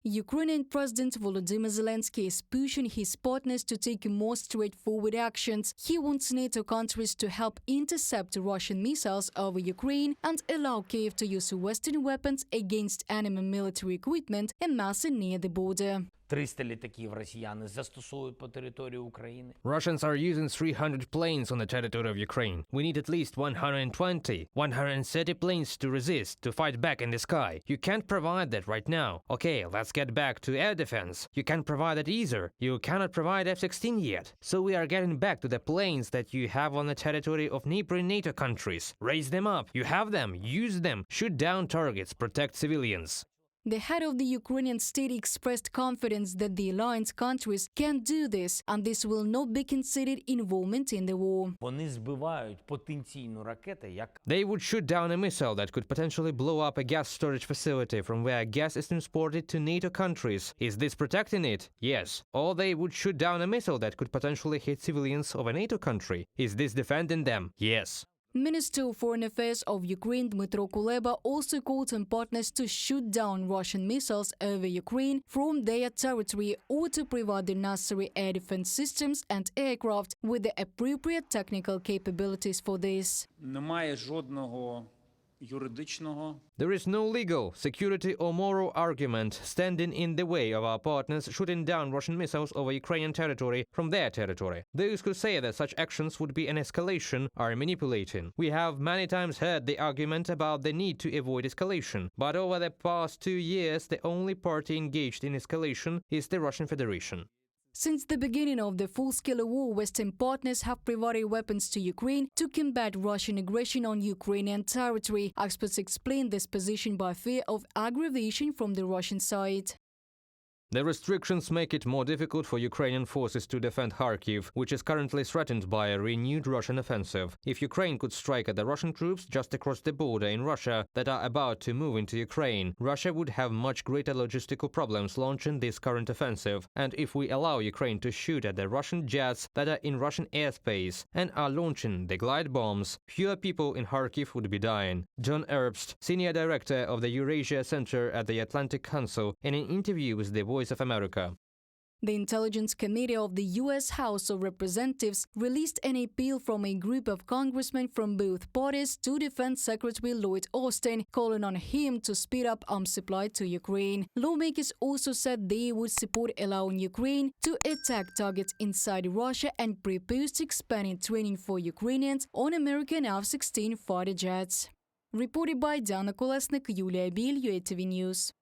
Ukrainian President Volodymyr Zelenskyy is pushing his partners to take more straightforward actions. He wants NATO countries to help intercept Russian missiles over Ukraine and allow Kyiv to use Western weapons against enemy military equipment amassing near the border. 300 літаків росіяни застосують по території України. Russians are using 300 planes on the territory of Ukraine. We need at least 120, 130 planes to resist, to fight back in the sky. You can't provide that right now. Okay, let's get back to air defense. You can't provide that either. You cannot provide F-16 yet. So we are getting back to the planes that you have on the territory of neighboring NATO countries. Raise them up. You have them. Use them. Shoot down targets. Protect civilians. The head of the Ukrainian state expressed confidence that the alliance countries can do this, and this will not be considered involvement in the war. Вони збивають потенційну ракету, як They would shoot down a missile that could potentially blow up a gas storage facility from where gas is transported to NATO countries. Is this protecting it? Yes. Or they would shoot down a missile that could potentially hit civilians of a NATO country. Is this defending them? Yes. Minister of Foreign Affairs of Ukraine Dmytro Kuleba also called on partners to shoot down Russian missiles over Ukraine from their territory or to provide the necessary air defense systems and aircraft with the appropriate technical capabilities for this. Немає жодного юридичного There is no legal, security or moral argument standing in the way of our partners shooting down Russian missiles over Ukrainian territory from their territory. Those who say that such actions would be an escalation are manipulating. We have many times heard the argument about the need to avoid escalation, but over the past 2 years the only party engaged in escalation is the Russian Federation. Since the beginning of the full-scale war, Western partners have provided weapons to Ukraine to combat Russian aggression on Ukrainian territory. Experts explain this position by fear of aggravation from the Russian side. The restrictions make it more difficult for Ukrainian forces to defend Kharkiv, which is currently threatened by a renewed Russian offensive. If Ukraine could strike at the Russian troops just across the border in Russia that are about to move into Ukraine, Russia would have much greater logistical problems launching this current offensive. And if we allow Ukraine to shoot at the Russian jets that are in Russian airspace and are launching the glide bombs, fewer people in Kharkiv would be dying. John Erbst, senior director of the Eurasia Center at the Atlantic Council, in an interview with the Voice of America. The Intelligence Committee of the U.S. House of Representatives released an appeal from a group of congressmen from both parties to Defense Secretary Lloyd Austin, calling on him to speed up arms supply to Ukraine. Lawmakers also said they would support allowing Ukraine to attack targets inside Russia and proposed expanding training for Ukrainians on American F-16 fighter jets. Reported by Dana Kolesnik, Yulia Bil, UATV News.